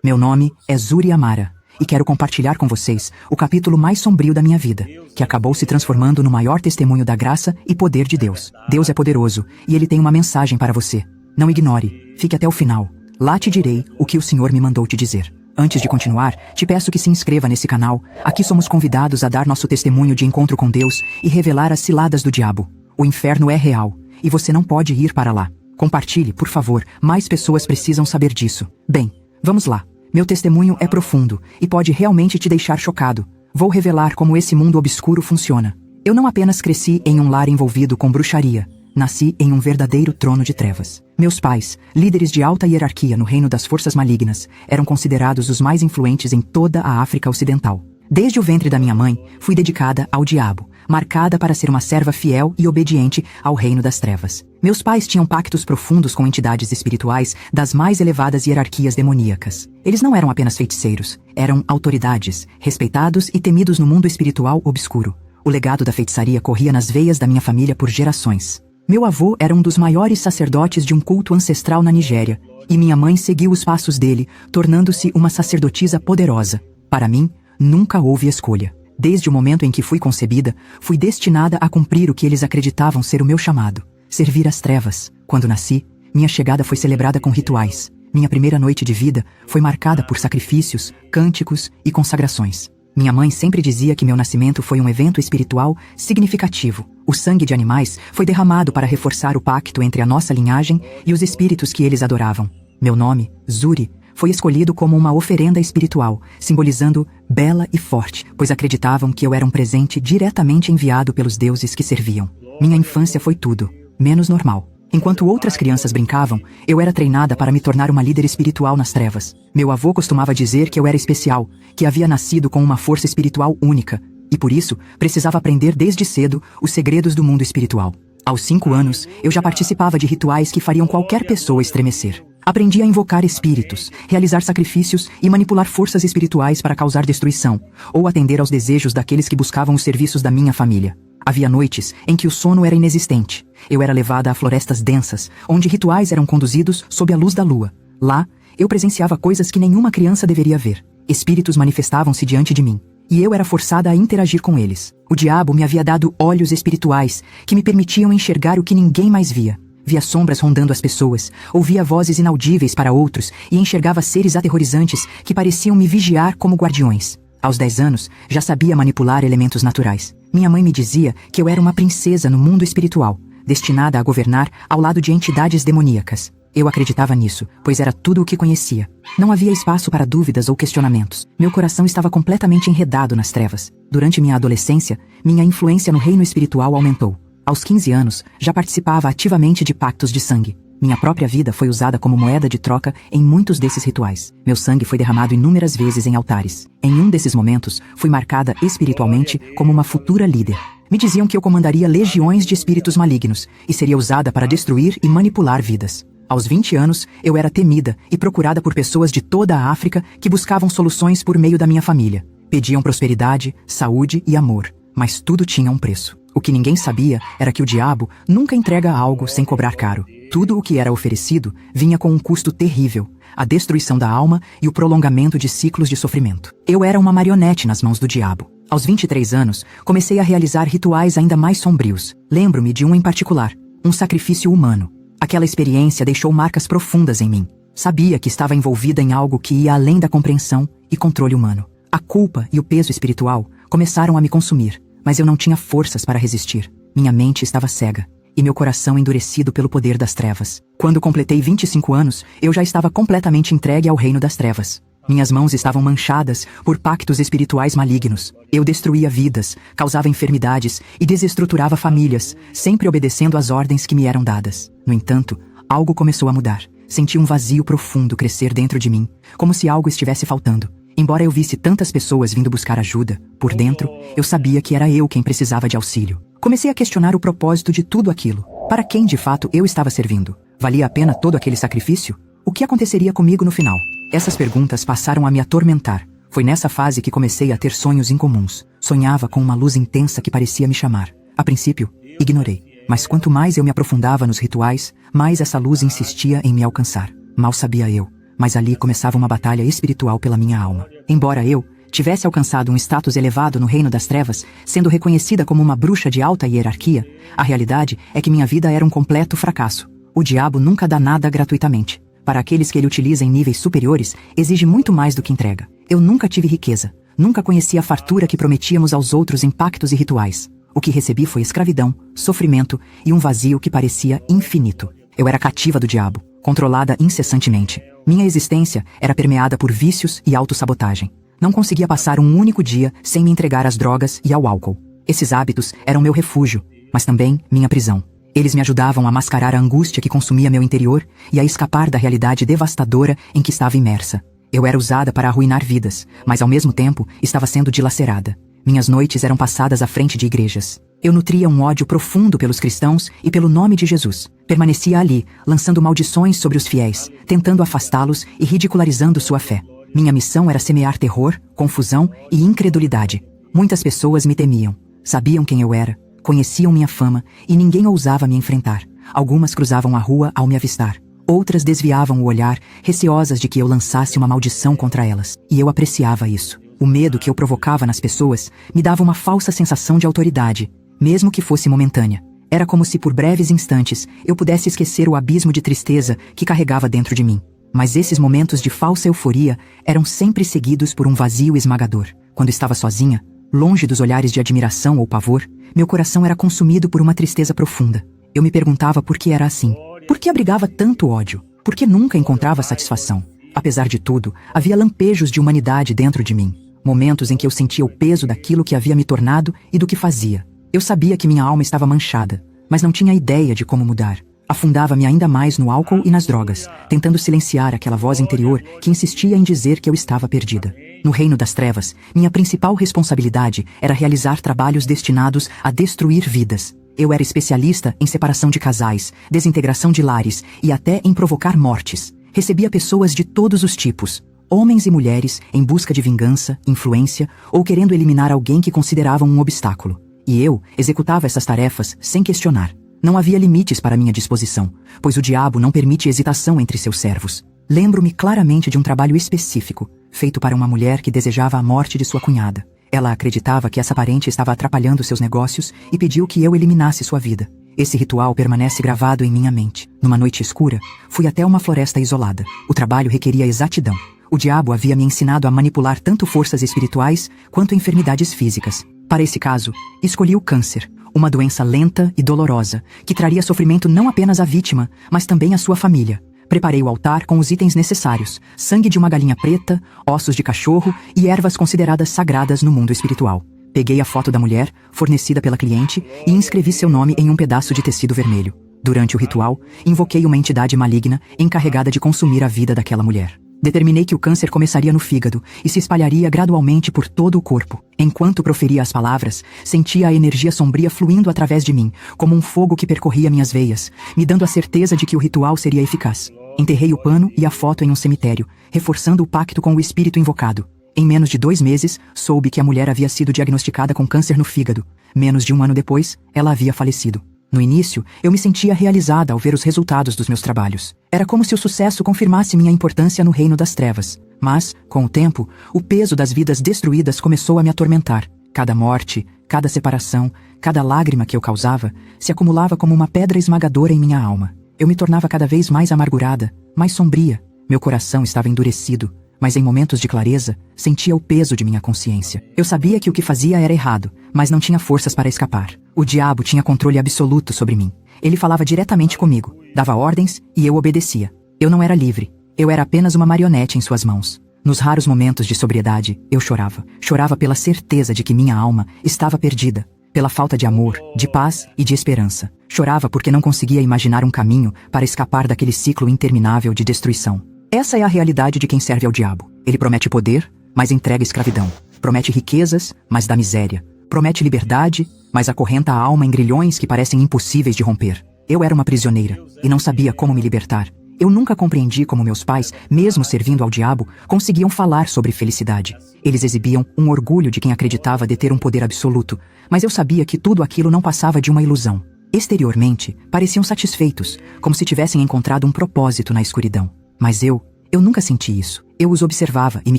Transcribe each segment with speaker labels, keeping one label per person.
Speaker 1: Meu nome é Zuri Amara, e quero compartilhar com vocês o capítulo mais sombrio da minha vida, que acabou se transformando no maior testemunho da graça e poder de Deus. Deus é poderoso, e Ele tem uma mensagem para você. Não ignore, fique até o final. Lá te direi o que o Senhor me mandou te dizer. Antes de continuar, te peço que se inscreva nesse canal. Aqui somos convidados a dar nosso testemunho de encontro com Deus e revelar as ciladas do diabo. O inferno é real, e você não pode ir para lá. Compartilhe, por favor, mais pessoas precisam saber disso. Bem, vamos lá. Meu testemunho é profundo e pode realmente te deixar chocado. Vou revelar como esse mundo obscuro funciona. Eu não apenas cresci em um lar envolvido com bruxaria. Nasci em um verdadeiro trono de trevas. Meus pais, líderes de alta hierarquia no reino das forças malignas, eram considerados os mais influentes em toda a África Ocidental. Desde o ventre da minha mãe, fui dedicada ao diabo, marcada para ser uma serva fiel e obediente ao reino das trevas. Meus pais tinham pactos profundos com entidades espirituais das mais elevadas hierarquias demoníacas. Eles não eram apenas feiticeiros, eram autoridades, respeitados e temidos no mundo espiritual obscuro. O legado da feitiçaria corria nas veias da minha família por gerações. Meu avô era um dos maiores sacerdotes de um culto ancestral na Nigéria, e minha mãe seguiu os passos dele, tornando-se uma sacerdotisa poderosa. Para mim, nunca houve escolha. Desde o momento em que fui concebida, fui destinada a cumprir o que eles acreditavam ser o meu chamado: servir as trevas. Quando nasci, minha chegada foi celebrada com rituais. Minha primeira noite de vida foi marcada por sacrifícios, cânticos e consagrações. Minha mãe sempre dizia que meu nascimento foi um evento espiritual significativo. O sangue de animais foi derramado para reforçar o pacto entre a nossa linhagem e os espíritos que eles adoravam. Meu nome, Zuri, foi escolhido como uma oferenda espiritual, simbolizando bela e forte, pois acreditavam que eu era um presente diretamente enviado pelos deuses que serviam. Minha infância foi tudo, menos normal. Enquanto outras crianças brincavam, eu era treinada para me tornar uma líder espiritual nas trevas. Meu avô costumava dizer que eu era especial, que havia nascido com uma força espiritual única, e por isso precisava aprender desde cedo os segredos do mundo espiritual. Aos 5 anos, eu já participava de rituais que fariam qualquer pessoa estremecer. Aprendi a invocar espíritos, realizar sacrifícios e manipular forças espirituais para causar destruição, ou atender aos desejos daqueles que buscavam os serviços da minha família. Havia noites em que o sono era inexistente. Eu era levada a florestas densas, onde rituais eram conduzidos sob a luz da lua. Lá, eu presenciava coisas que nenhuma criança deveria ver. Espíritos manifestavam-se diante de mim, e eu era forçada a interagir com eles. O diabo me havia dado olhos espirituais que me permitiam enxergar o que ninguém mais via. Via sombras rondando as pessoas, ouvia vozes inaudíveis para outros e enxergava seres aterrorizantes que pareciam me vigiar como guardiões. Aos 10 anos, já sabia manipular elementos naturais. Minha mãe me dizia que eu era uma princesa no mundo espiritual, destinada a governar ao lado de entidades demoníacas. Eu acreditava nisso, pois era tudo o que conhecia. Não havia espaço para dúvidas ou questionamentos. Meu coração estava completamente enredado nas trevas. Durante minha adolescência, minha influência no reino espiritual aumentou. Aos 15 anos, já participava ativamente de pactos de sangue. Minha própria vida foi usada como moeda de troca em muitos desses rituais. Meu sangue foi derramado inúmeras vezes em altares. Em um desses momentos, fui marcada espiritualmente como uma futura líder. Me diziam que eu comandaria legiões de espíritos malignos e seria usada para destruir e manipular vidas. Aos 20 anos, eu era temida e procurada por pessoas de toda a África que buscavam soluções por meio da minha família. Pediam prosperidade, saúde e amor, mas tudo tinha um preço. O que ninguém sabia era que o diabo nunca entrega algo sem cobrar caro. Tudo o que era oferecido vinha com um custo terrível, a destruição da alma e o prolongamento de ciclos de sofrimento. Eu era uma marionete nas mãos do diabo. Aos 23 anos, comecei a realizar rituais ainda mais sombrios. Lembro-me de um em particular, um sacrifício humano. Aquela experiência deixou marcas profundas em mim. Sabia que estava envolvida em algo que ia além da compreensão e controle humano. A culpa e o peso espiritual começaram a me consumir, mas eu não tinha forças para resistir. Minha mente estava cega e meu coração endurecido pelo poder das trevas. Quando completei 25 anos, eu já estava completamente entregue ao reino das trevas. Minhas mãos estavam manchadas por pactos espirituais malignos. Eu destruía vidas, causava enfermidades e desestruturava famílias, sempre obedecendo às ordens que me eram dadas. No entanto, algo começou a mudar. Senti um vazio profundo crescer dentro de mim, como se algo estivesse faltando. Embora eu visse tantas pessoas vindo buscar ajuda, por dentro, eu sabia que era eu quem precisava de auxílio. Comecei a questionar o propósito de tudo aquilo. Para quem de fato eu estava servindo? Valia a pena todo aquele sacrifício? O que aconteceria comigo no final? Essas perguntas passaram a me atormentar. Foi nessa fase que comecei a ter sonhos incomuns. Sonhava com uma luz intensa que parecia me chamar. A princípio, ignorei. Mas quanto mais eu me aprofundava nos rituais, mais essa luz insistia em me alcançar. Mal sabia eu, mas ali começava uma batalha espiritual pela minha alma. Embora eu tivesse alcançado um status elevado no reino das trevas, sendo reconhecida como uma bruxa de alta hierarquia, a realidade é que minha vida era um completo fracasso. O diabo nunca dá nada gratuitamente. Para aqueles que ele utiliza em níveis superiores, exige muito mais do que entrega. Eu nunca tive riqueza, nunca conheci a fartura que prometíamos aos outros em pactos e rituais. O que recebi foi escravidão, sofrimento e um vazio que parecia infinito. Eu era cativa do diabo, controlada incessantemente. Minha existência era permeada por vícios e autossabotagem. Não conseguia passar um único dia sem me entregar às drogas e ao álcool. Esses hábitos eram meu refúgio, mas também minha prisão. Eles me ajudavam a mascarar a angústia que consumia meu interior e a escapar da realidade devastadora em que estava imersa. Eu era usada para arruinar vidas, mas ao mesmo tempo estava sendo dilacerada. Minhas noites eram passadas à frente de igrejas. Eu nutria um ódio profundo pelos cristãos e pelo nome de Jesus. Permanecia ali, lançando maldições sobre os fiéis, tentando afastá-los e ridicularizando sua fé. Minha missão era semear terror, confusão e incredulidade. Muitas pessoas me temiam, sabiam quem eu era, conheciam minha fama e ninguém ousava me enfrentar. Algumas cruzavam a rua ao me avistar. Outras desviavam o olhar, receosas de que eu lançasse uma maldição contra elas. E eu apreciava isso. O medo que eu provocava nas pessoas me dava uma falsa sensação de autoridade, mesmo que fosse momentânea. Era como se por breves instantes eu pudesse esquecer o abismo de tristeza que carregava dentro de mim. Mas esses momentos de falsa euforia eram sempre seguidos por um vazio esmagador. Quando estava sozinha, longe dos olhares de admiração ou pavor, meu coração era consumido por uma tristeza profunda. Eu me perguntava por que era assim. Por que abrigava tanto ódio? Por que nunca encontrava satisfação? Apesar de tudo, havia lampejos de humanidade dentro de mim. Momentos em que eu sentia o peso daquilo que havia me tornado e do que fazia. Eu sabia que minha alma estava manchada, mas não tinha ideia de como mudar. Afundava-me ainda mais no álcool e nas drogas, tentando silenciar aquela voz interior que insistia em dizer que eu estava perdida. No reino das trevas, minha principal responsabilidade era realizar trabalhos destinados a destruir vidas. Eu era especialista em separação de casais, desintegração de lares e até em provocar mortes. Recebia pessoas de todos os tipos, homens e mulheres em busca de vingança, influência ou querendo eliminar alguém que consideravam um obstáculo. E eu executava essas tarefas sem questionar. Não havia limites para minha disposição, pois o diabo não permite hesitação entre seus servos. Lembro-me claramente de um trabalho específico, feito para uma mulher que desejava a morte de sua cunhada. Ela acreditava que essa parente estava atrapalhando seus negócios e pediu que eu eliminasse sua vida. Esse ritual permanece gravado em minha mente. Numa noite escura, fui até uma floresta isolada. O trabalho requeria exatidão. O diabo havia me ensinado a manipular tanto forças espirituais quanto enfermidades físicas. Para esse caso, escolhi o câncer, uma doença lenta e dolorosa, que traria sofrimento não apenas à vítima, mas também à sua família. Preparei o altar com os itens necessários: sangue de uma galinha preta, ossos de cachorro e ervas consideradas sagradas no mundo espiritual. Peguei a foto da mulher, fornecida pela cliente, e inscrevi seu nome em um pedaço de tecido vermelho. Durante o ritual, invoquei uma entidade maligna encarregada de consumir a vida daquela mulher. Determinei que o câncer começaria no fígado e se espalharia gradualmente por todo o corpo. Enquanto proferia as palavras, sentia a energia sombria fluindo através de mim, como um fogo que percorria minhas veias, me dando a certeza de que o ritual seria eficaz. Enterrei o pano e a foto em um cemitério, reforçando o pacto com o espírito invocado. Em menos de 2 meses, soube que a mulher havia sido diagnosticada com câncer no fígado. Menos de 1 ano depois, ela havia falecido. No início, eu me sentia realizada ao ver os resultados dos meus trabalhos. Era como se o sucesso confirmasse minha importância no reino das trevas. Mas, com o tempo, o peso das vidas destruídas começou a me atormentar. Cada morte, cada separação, cada lágrima que eu causava, se acumulava como uma pedra esmagadora em minha alma. Eu me tornava cada vez mais amargurada, mais sombria. Meu coração estava endurecido, mas em momentos de clareza, sentia o peso de minha consciência. Eu sabia que o que fazia era errado, mas não tinha forças para escapar. O diabo tinha controle absoluto sobre mim. Ele falava diretamente comigo, dava ordens e eu obedecia. Eu não era livre. Eu era apenas uma marionete em suas mãos. Nos raros momentos de sobriedade, eu chorava. Chorava pela certeza de que minha alma estava perdida. Pela falta de amor, de paz e de esperança. Chorava porque não conseguia imaginar um caminho para escapar daquele ciclo interminável de destruição. Essa é a realidade de quem serve ao diabo. Ele promete poder, mas entrega escravidão. Promete riquezas, mas dá miséria. Promete liberdade, mas acorrenta a alma em grilhões que parecem impossíveis de romper. Eu era uma prisioneira, e não sabia como me libertar. Eu nunca compreendi como meus pais, mesmo servindo ao diabo, conseguiam falar sobre felicidade. Eles exibiam um orgulho de quem acreditava deter um poder absoluto, mas eu sabia que tudo aquilo não passava de uma ilusão. Exteriormente, pareciam satisfeitos, como se tivessem encontrado um propósito na escuridão. Mas eu Eu nunca senti isso. Eu os observava e me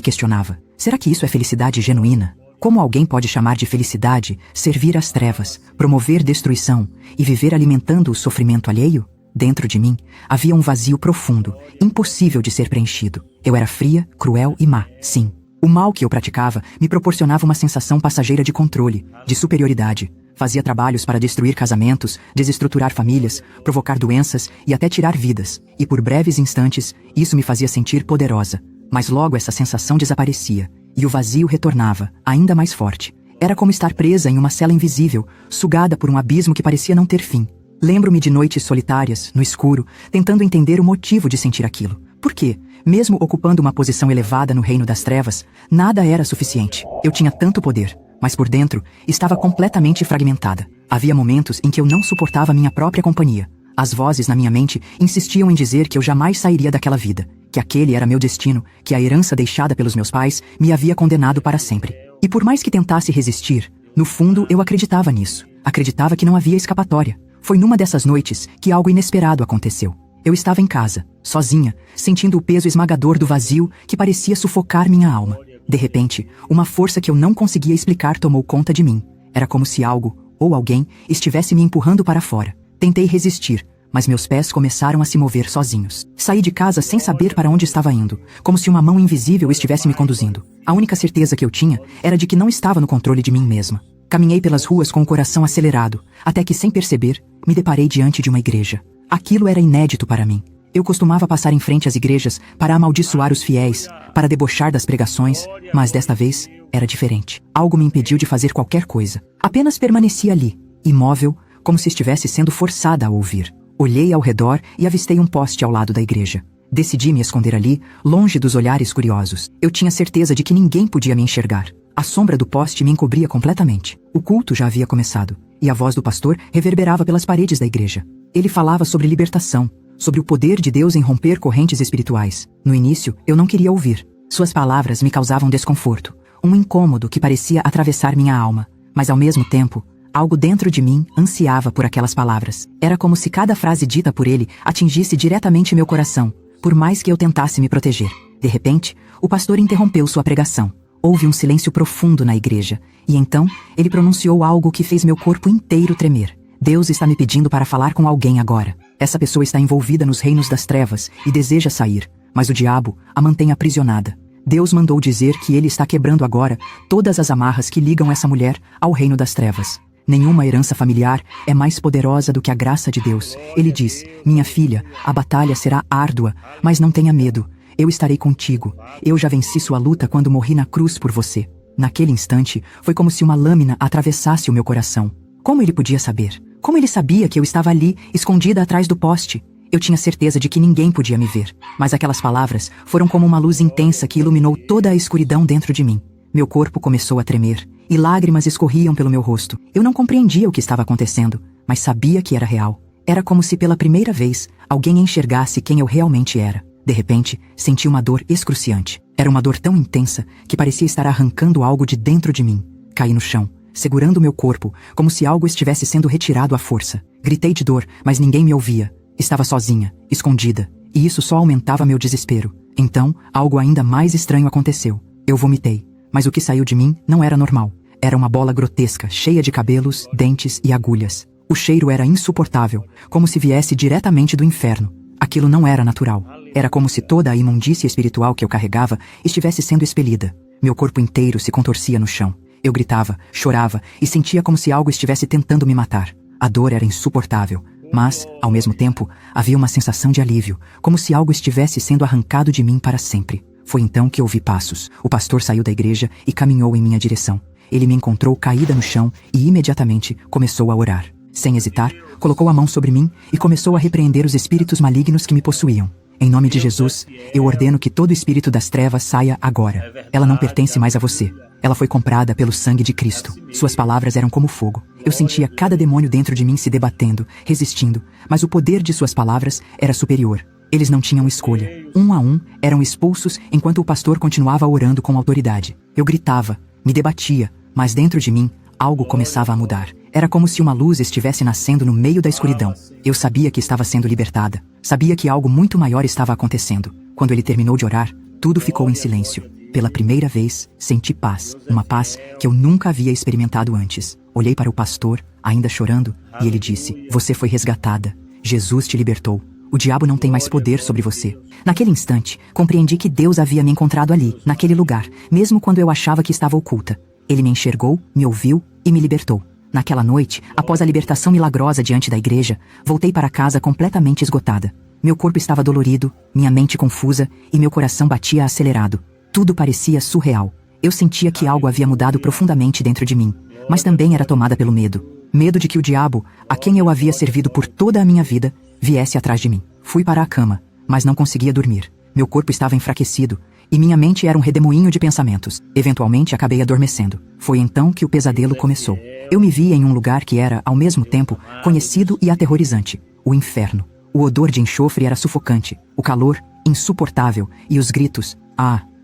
Speaker 1: questionava. Será que isso é felicidade genuína? Como alguém pode chamar de felicidade servir às trevas, promover destruição e viver alimentando o sofrimento alheio? Dentro de mim havia um vazio profundo, impossível de ser preenchido. Eu era fria, cruel e má, sim. O mal que eu praticava me proporcionava uma sensação passageira de controle, de superioridade. Fazia trabalhos para destruir casamentos, desestruturar famílias, provocar doenças e até tirar vidas. E por breves instantes, isso me fazia sentir poderosa. Mas logo essa sensação desaparecia, e o vazio retornava, ainda mais forte. Era como estar presa em uma cela invisível, sugada por um abismo que parecia não ter fim. Lembro-me de noites solitárias, no escuro, tentando entender o motivo de sentir aquilo. Por quê? Mesmo ocupando uma posição elevada no reino das trevas, nada era suficiente. Eu tinha tanto poder, mas por dentro estava completamente fragmentada. Havia momentos em que eu não suportava minha própria companhia. As vozes na minha mente insistiam em dizer que eu jamais sairia daquela vida, que aquele era meu destino, que a herança deixada pelos meus pais me havia condenado para sempre. E por mais que tentasse resistir, no fundo eu acreditava nisso. Acreditava que não havia escapatória. Foi numa dessas noites que algo inesperado aconteceu. Eu estava em casa, sozinha, sentindo o peso esmagador do vazio que parecia sufocar minha alma. De repente, uma força que eu não conseguia explicar tomou conta de mim. Era como se algo, ou alguém, estivesse me empurrando para fora. Tentei resistir, mas meus pés começaram a se mover sozinhos. Saí de casa sem saber para onde estava indo, como se uma mão invisível estivesse me conduzindo. A única certeza que eu tinha era de que não estava no controle de mim mesma. Caminhei pelas ruas com o coração acelerado, até que, sem perceber, me deparei diante de uma igreja. Aquilo era inédito para mim. Eu costumava passar em frente às igrejas para amaldiçoar os fiéis, para debochar das pregações, mas desta vez era diferente. Algo me impediu de fazer qualquer coisa. Apenas permaneci ali, imóvel, como se estivesse sendo forçada a ouvir. Olhei ao redor e avistei um poste ao lado da igreja. Decidi me esconder ali, longe dos olhares curiosos. Eu tinha certeza de que ninguém podia me enxergar. A sombra do poste me encobria completamente. O culto já havia começado, e a voz do pastor reverberava pelas paredes da igreja. Ele falava sobre libertação, sobre o poder de Deus em romper correntes espirituais. No início, eu não queria ouvir. Suas palavras me causavam desconforto, um incômodo que parecia atravessar minha alma. Mas ao mesmo tempo, algo dentro de mim ansiava por aquelas palavras. Era como se cada frase dita por ele atingisse diretamente meu coração, por mais que eu tentasse me proteger. De repente, o pastor interrompeu sua pregação. Houve um silêncio profundo na igreja, e então ele pronunciou algo que fez meu corpo inteiro tremer. Deus está me pedindo para falar com alguém agora. Essa pessoa está envolvida nos reinos das trevas e deseja sair, mas o diabo a mantém aprisionada. Deus mandou dizer que ele está quebrando agora todas as amarras que ligam essa mulher ao reino das trevas. Nenhuma herança familiar é mais poderosa do que a graça de Deus. Ele diz: minha filha, a batalha será árdua, mas não tenha medo. Eu estarei contigo. Eu já venci sua luta quando morri na cruz por você. Naquele instante, foi como se uma lâmina atravessasse o meu coração. Como ele podia saber? Como ele sabia que eu estava ali, escondida atrás do poste? Eu tinha certeza de que ninguém podia me ver. Mas aquelas palavras foram como uma luz intensa que iluminou toda a escuridão dentro de mim. Meu corpo começou a tremer, e lágrimas escorriam pelo meu rosto. Eu não compreendia o que estava acontecendo, mas sabia que era real. Era como se pela primeira vez alguém enxergasse quem eu realmente era. De repente, senti uma dor excruciante. Era uma dor tão intensa que parecia estar arrancando algo de dentro de mim. Caí no chão, segurando meu corpo, como se algo estivesse sendo retirado à força. Gritei de dor, mas ninguém me ouvia. Estava sozinha, escondida, e isso só aumentava meu desespero. Então, algo ainda mais estranho aconteceu. Eu vomitei, mas o que saiu de mim não era normal. Era uma bola grotesca, cheia de cabelos, dentes e agulhas. O cheiro era insuportável, como se viesse diretamente do inferno. Aquilo não era natural. Era como se toda a imundícia espiritual que eu carregava estivesse sendo expelida. Meu corpo inteiro se contorcia no chão. Eu gritava, chorava e sentia como se algo estivesse tentando me matar. A dor era insuportável, mas, ao mesmo tempo, havia uma sensação de alívio, como se algo estivesse sendo arrancado de mim para sempre. Foi então que ouvi passos. O pastor saiu da igreja e caminhou em minha direção. Ele me encontrou caída no chão e imediatamente começou a orar. Sem hesitar, colocou a mão sobre mim e começou a repreender os espíritos malignos que me possuíam. Em nome de Jesus, eu ordeno que todo espírito das trevas saia agora. Ela não pertence mais a você. Ela foi comprada pelo sangue de Cristo. Suas palavras eram como fogo. Eu sentia cada demônio dentro de mim se debatendo, resistindo, mas o poder de suas palavras era superior. Eles não tinham escolha. Um a um, eram expulsos enquanto o pastor continuava orando com autoridade. Eu gritava, me debatia, mas dentro de mim, algo começava a mudar. Era como se uma luz estivesse nascendo no meio da escuridão. Eu sabia que estava sendo libertada. Sabia que algo muito maior estava acontecendo. Quando ele terminou de orar, tudo ficou em silêncio. Pela primeira vez, senti paz, uma paz que eu nunca havia experimentado antes. Olhei para o pastor, ainda chorando, e ele disse: "Você foi resgatada. Jesus te libertou. O diabo não tem mais poder sobre você." Naquele instante, compreendi que Deus havia me encontrado ali, naquele lugar, mesmo quando eu achava que estava oculta. Ele me enxergou, me ouviu e me libertou. Naquela noite, após a libertação milagrosa diante da igreja, voltei para casa completamente esgotada. Meu corpo estava dolorido, minha mente confusa e meu coração batia acelerado. Tudo parecia surreal. Eu sentia que algo havia mudado profundamente dentro de mim, mas também era tomada pelo medo. Medo de que o diabo, a quem eu havia servido por toda a minha vida, viesse atrás de mim. Fui para a cama, mas não conseguia dormir. Meu corpo estava enfraquecido e minha mente era um redemoinho de pensamentos. Eventualmente acabei adormecendo. Foi então que o pesadelo começou. Eu me via em um lugar que era, ao mesmo tempo, conhecido e aterrorizante: o inferno. O odor de enxofre era sufocante, o calor, insuportável, e os gritos,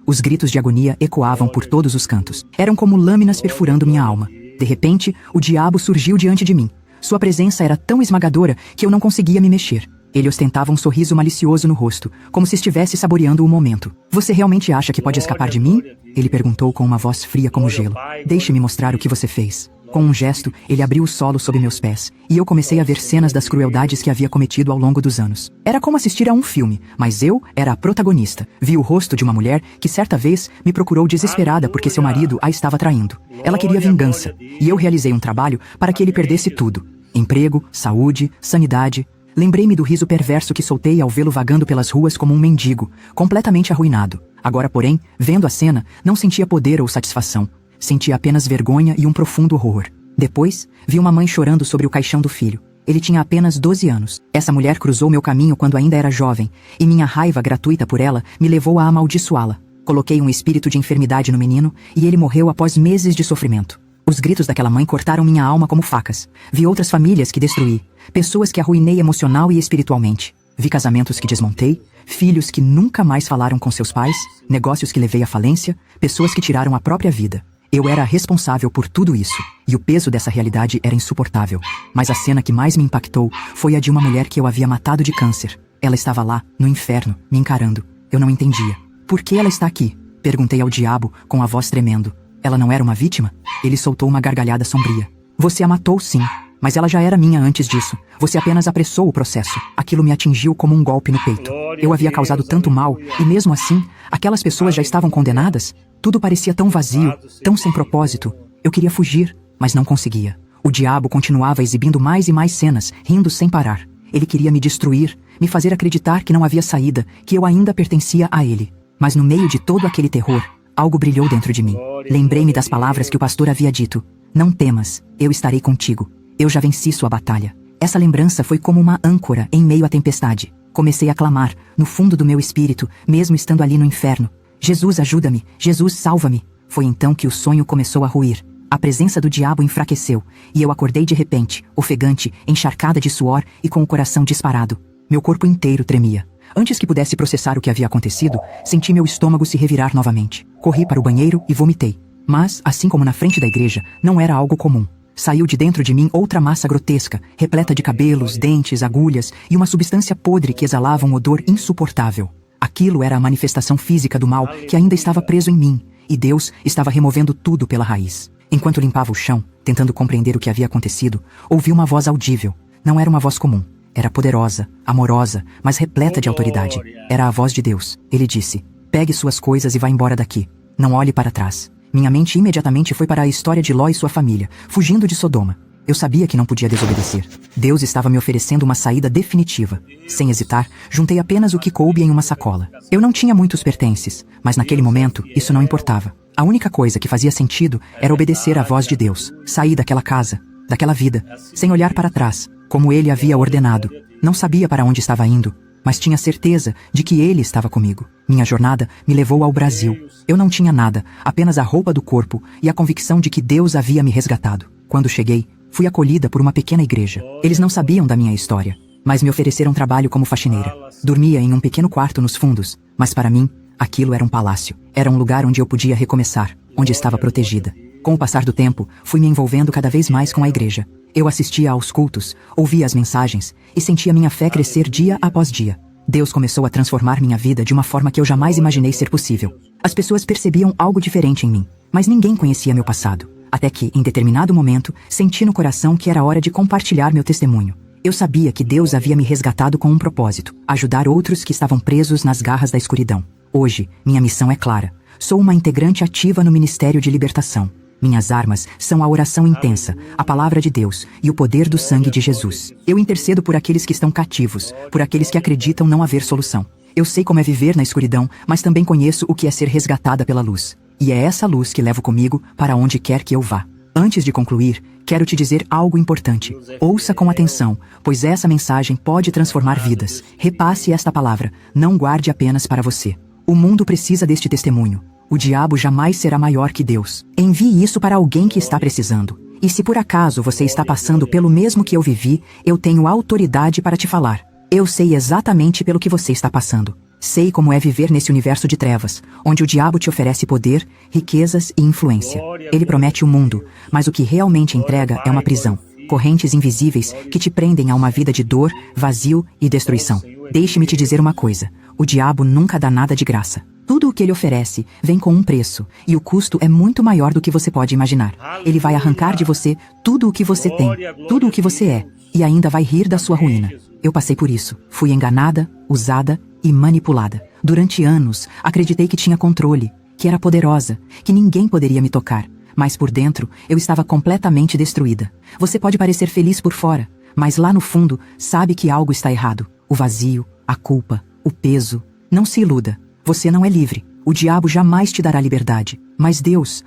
Speaker 1: os gritos de agonia ecoavam por todos os cantos. Eram como lâminas perfurando minha alma. De repente, o diabo surgiu diante de mim. Sua presença era tão esmagadora que eu não conseguia me mexer. Ele ostentava um sorriso malicioso no rosto, como se estivesse saboreando o momento. "Você realmente acha que pode escapar de mim?" Ele perguntou com uma voz fria como gelo. "Deixe-me mostrar o que você fez." Com um gesto, ele abriu o solo sob meus pés, e eu comecei a ver cenas das crueldades que havia cometido ao longo dos anos. Era como assistir a um filme, mas eu era a protagonista. Vi o rosto de uma mulher que certa vez me procurou desesperada porque seu marido a estava traindo. Ela queria vingança, e eu realizei um trabalho para que ele perdesse tudo: emprego, saúde, sanidade. Lembrei-me do riso perverso que soltei ao vê-lo vagando pelas ruas como um mendigo, completamente arruinado. Agora, porém, vendo a cena, não sentia poder ou satisfação. Sentia apenas vergonha e um profundo horror. Depois, vi uma mãe chorando sobre o caixão do filho. Ele tinha apenas 12 anos. Essa mulher cruzou meu caminho quando ainda era jovem, e minha raiva gratuita por ela me levou a amaldiçoá-la. Coloquei um espírito de enfermidade no menino, e ele morreu após meses de sofrimento. Os gritos daquela mãe cortaram minha alma como facas. Vi outras famílias que destruí, pessoas que arruinei emocional e espiritualmente. Vi casamentos que desmontei, filhos que nunca mais falaram com seus pais, negócios que levei à falência, pessoas que tiraram a própria vida. Eu era responsável por tudo isso, e o peso dessa realidade era insuportável. Mas a cena que mais me impactou foi a de uma mulher que eu havia matado de câncer. Ela estava lá, no inferno, me encarando. Eu não entendia. "Por que ela está aqui?" perguntei ao diabo, com a voz tremendo. "Ela não era uma vítima?" Ele soltou uma gargalhada sombria. "Você a matou, sim, mas ela já era minha antes disso. Você apenas apressou o processo." Aquilo me atingiu como um golpe no peito. Eu havia causado tanto mal, e mesmo assim, aquelas pessoas já estavam condenadas? Tudo parecia tão vazio, tão sem propósito. Eu queria fugir, mas não conseguia. O diabo continuava exibindo mais e mais cenas, rindo sem parar. Ele queria me destruir, me fazer acreditar que não havia saída, que eu ainda pertencia a ele. Mas no meio de todo aquele terror, algo brilhou dentro de mim. Lembrei-me das palavras que o pastor havia dito: "Não temas, eu estarei contigo. Eu já venci sua batalha." Essa lembrança foi como uma âncora em meio à tempestade. Comecei a clamar, no fundo do meu espírito, mesmo estando ali no inferno: "Jesus, ajuda-me! Jesus, salva-me!" Foi então que o sonho começou a ruir. A presença do diabo enfraqueceu, e eu acordei de repente, ofegante, encharcada de suor e com o coração disparado. Meu corpo inteiro tremia. Antes que pudesse processar o que havia acontecido, senti meu estômago se revirar novamente. Corri para o banheiro e vomitei. Mas, assim como na frente da igreja, não era algo comum. Saiu de dentro de mim outra massa grotesca, repleta de cabelos, dentes, agulhas e uma substância podre que exalava um odor insuportável. Aquilo era a manifestação física do mal que ainda estava preso em mim, e Deus estava removendo tudo pela raiz. Enquanto limpava o chão, tentando compreender o que havia acontecido, ouvi uma voz audível. Não era uma voz comum. Era poderosa, amorosa, mas repleta de autoridade. Era a voz de Deus. Ele disse: "Pegue suas coisas e vá embora daqui. Não olhe para trás." Minha mente imediatamente foi para a história de Ló e sua família, fugindo de Sodoma. Eu sabia que não podia desobedecer. Deus estava me oferecendo uma saída definitiva. Sem hesitar, juntei apenas o que coube em uma sacola. Eu não tinha muitos pertences, mas naquele momento, isso não importava. A única coisa que fazia sentido era obedecer à voz de Deus. Saí daquela casa, daquela vida, sem olhar para trás, como Ele havia ordenado. Não sabia para onde estava indo, mas tinha certeza de que Ele estava comigo. Minha jornada me levou ao Brasil. Eu não tinha nada, apenas a roupa do corpo e a convicção de que Deus havia me resgatado. Quando cheguei, fui acolhida por uma pequena igreja. Eles não sabiam da minha história, mas me ofereceram trabalho como faxineira. Dormia em um pequeno quarto nos fundos, mas para mim, aquilo era um palácio. Era um lugar onde eu podia recomeçar, onde estava protegida. Com o passar do tempo, fui me envolvendo cada vez mais com a igreja. Eu assistia aos cultos, ouvia as mensagens e sentia minha fé crescer dia após dia. Deus começou a transformar minha vida de uma forma que eu jamais imaginei ser possível. As pessoas percebiam algo diferente em mim, mas ninguém conhecia meu passado. Até que, em determinado momento, senti no coração que era hora de compartilhar meu testemunho. Eu sabia que Deus havia me resgatado com um propósito: ajudar outros que estavam presos nas garras da escuridão. Hoje, minha missão é clara. Sou uma integrante ativa no Ministério de Libertação. Minhas armas são a oração intensa, a palavra de Deus e o poder do sangue de Jesus. Eu intercedo por aqueles que estão cativos, por aqueles que acreditam não haver solução. Eu sei como é viver na escuridão, mas também conheço o que é ser resgatada pela luz. E é essa luz que levo comigo para onde quer que eu vá. Antes de concluir, quero te dizer algo importante. Ouça com atenção, pois essa mensagem pode transformar vidas. Repasse esta palavra, não guarde apenas para você. O mundo precisa deste testemunho. O diabo jamais será maior que Deus. Envie isso para alguém que está precisando. E se por acaso você está passando pelo mesmo que eu vivi, eu tenho autoridade para te falar. Eu sei exatamente pelo que você está passando. Sei como é viver nesse universo de trevas, onde o diabo te oferece poder, riquezas e influência. Ele promete o mundo, mas o que realmente entrega é uma prisão. Correntes invisíveis que te prendem a uma vida de dor, vazio e destruição. Deixe-me te dizer uma coisa. O diabo nunca dá nada de graça. Tudo o que ele oferece vem com um preço, e o custo é muito maior do que você pode imaginar. Ele vai arrancar de você tudo o que você tem, tudo o que você é, e ainda vai rir da sua ruína. Eu passei por isso. Fui enganada, usada e manipulada. Durante anos, acreditei que tinha controle, que era poderosa, que ninguém poderia me tocar. Mas por dentro, eu estava completamente destruída. Você pode parecer feliz por fora, mas lá no fundo, sabe que algo está errado. O vazio, a culpa, o peso. Não se iluda. Você não é livre. O diabo jamais te dará liberdade. Mas Deus,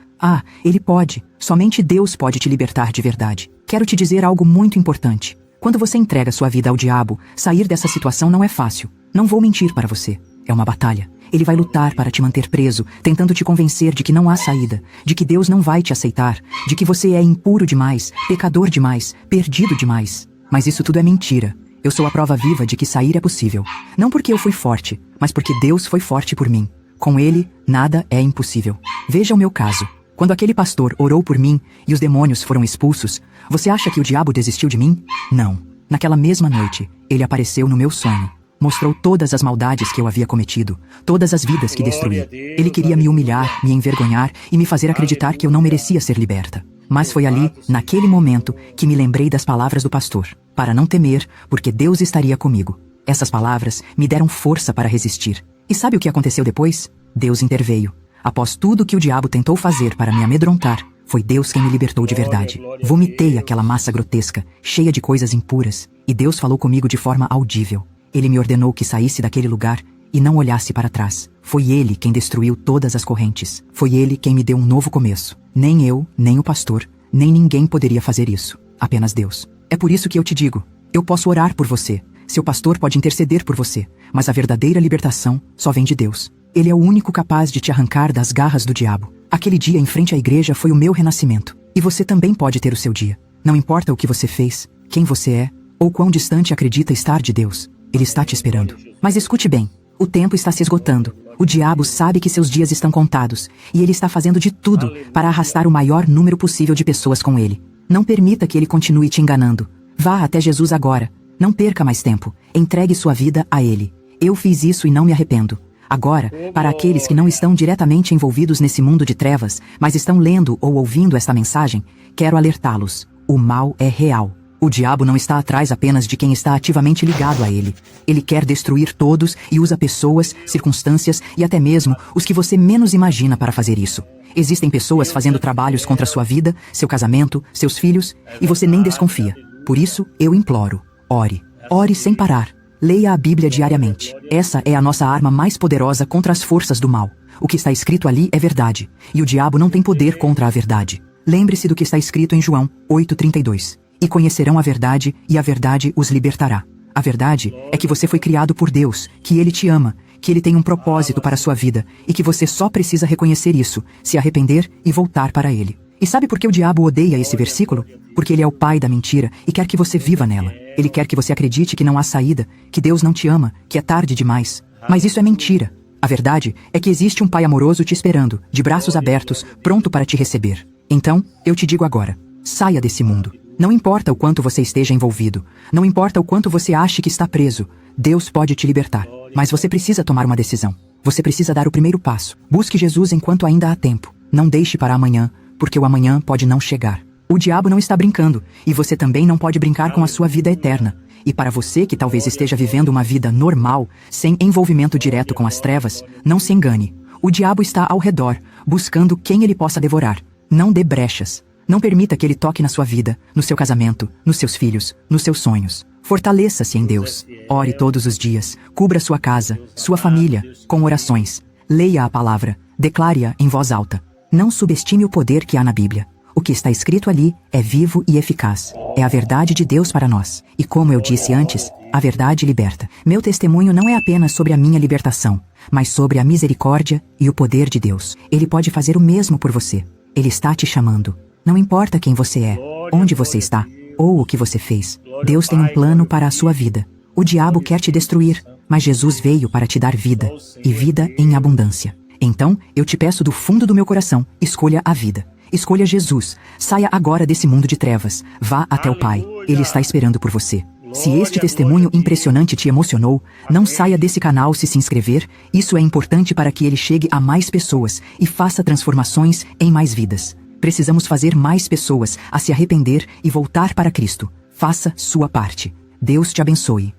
Speaker 1: Ele pode. Somente Deus pode te libertar de verdade. Quero te dizer algo muito importante. Quando você entrega sua vida ao diabo, sair dessa situação não é fácil. Não vou mentir para você. É uma batalha. Ele vai lutar para te manter preso, tentando te convencer de que não há saída, de que Deus não vai te aceitar, de que você é impuro demais, pecador demais, perdido demais. Mas isso tudo é mentira. Eu sou a prova viva de que sair é possível. Não porque eu fui forte, mas porque Deus foi forte por mim. Com Ele, nada é impossível. Veja o meu caso. Quando aquele pastor orou por mim e os demônios foram expulsos, você acha que o diabo desistiu de mim? Não. Naquela mesma noite, ele apareceu no meu sonho. Mostrou todas as maldades que eu havia cometido, todas as vidas que destruí. Ele queria me humilhar, me envergonhar e me fazer acreditar que eu não merecia ser liberta. Mas foi ali, naquele momento, que me lembrei das palavras do pastor. Para não temer, porque Deus estaria comigo. Essas palavras me deram força para resistir. E sabe o que aconteceu depois? Deus interveio. Após tudo que o diabo tentou fazer para me amedrontar, foi Deus quem me libertou de verdade. Vomitei aquela massa grotesca, cheia de coisas impuras, e Deus falou comigo de forma audível. Ele me ordenou que saísse daquele lugar e não olhasse para trás. Foi Ele quem destruiu todas as correntes. Foi Ele quem me deu um novo começo. Nem eu, nem o pastor, nem ninguém poderia fazer isso. Apenas Deus. É por isso que eu te digo, eu posso orar por você. Seu pastor pode interceder por você. Mas a verdadeira libertação só vem de Deus. Ele é o único capaz de te arrancar das garras do diabo. Aquele dia em frente à igreja foi o meu renascimento. E você também pode ter o seu dia. Não importa o que você fez, quem você é, ou quão distante acredita estar de Deus. Ele está te esperando. Mas escute bem, o tempo está se esgotando. O diabo sabe que seus dias estão contados, e ele está fazendo de tudo para arrastar o maior número possível de pessoas com ele. Não permita que ele continue te enganando. Vá até Jesus agora. Não perca mais tempo. Entregue sua vida a ele. Eu fiz isso e não me arrependo. Agora, para aqueles que não estão diretamente envolvidos nesse mundo de trevas, mas estão lendo ou ouvindo esta mensagem, quero alertá-los. O mal é real. O diabo não está atrás apenas de quem está ativamente ligado a ele. Ele quer destruir todos e usa pessoas, circunstâncias e até mesmo os que você menos imagina para fazer isso. Existem pessoas fazendo trabalhos contra sua vida, seu casamento, seus filhos, e você nem desconfia. Por isso, eu imploro. Ore. Ore sem parar. Leia a Bíblia diariamente. Essa é a nossa arma mais poderosa contra as forças do mal. O que está escrito ali é verdade, e o diabo não tem poder contra a verdade. Lembre-se do que está escrito em João 8:32. E conhecerão a verdade, e a verdade os libertará. A verdade é que você foi criado por Deus, que Ele te ama, que Ele tem um propósito para a sua vida, e que você só precisa reconhecer isso, se arrepender e voltar para Ele. E sabe por que o diabo odeia esse versículo? Porque ele é o pai da mentira e quer que você viva nela. Ele quer que você acredite que não há saída, que Deus não te ama, que é tarde demais. Mas isso é mentira. A verdade é que existe um pai amoroso te esperando, de braços abertos, pronto para te receber. Então, eu te digo agora, saia desse mundo. Não importa o quanto você esteja envolvido, não importa o quanto você ache que está preso, Deus pode te libertar. Mas você precisa tomar uma decisão. Você precisa dar o primeiro passo. Busque Jesus enquanto ainda há tempo. Não deixe para amanhã, porque o amanhã pode não chegar. O diabo não está brincando, e você também não pode brincar com a sua vida eterna. E para você que talvez esteja vivendo uma vida normal, sem envolvimento direto com as trevas, não se engane. O diabo está ao redor, buscando quem ele possa devorar. Não dê brechas. Não permita que ele toque na sua vida, no seu casamento, nos seus filhos, nos seus sonhos. Fortaleça-se em Deus. Ore todos os dias. Cubra sua casa, sua família, com orações. Leia a palavra. Declare-a em voz alta. Não subestime o poder que há na Bíblia. O que está escrito ali é vivo e eficaz. É a verdade de Deus para nós. E como eu disse antes, a verdade liberta. Meu testemunho não é apenas sobre a minha libertação, mas sobre a misericórdia e o poder de Deus. Ele pode fazer o mesmo por você. Ele está te chamando. Não importa quem você é, onde você está, ou o que você fez. Deus tem um plano para a sua vida. O diabo quer te destruir, mas Jesus veio para te dar vida, e vida em abundância. Então, eu te peço do fundo do meu coração, escolha a vida. Escolha Jesus. Saia agora desse mundo de trevas. Vá até o Pai. Ele está esperando por você. Se este testemunho impressionante te emocionou, não saia desse canal se inscrever. Isso é importante para que ele chegue a mais pessoas e faça transformações em mais vidas. Precisamos fazer mais pessoas a se arrepender e voltar para Cristo. Faça sua parte. Deus te abençoe.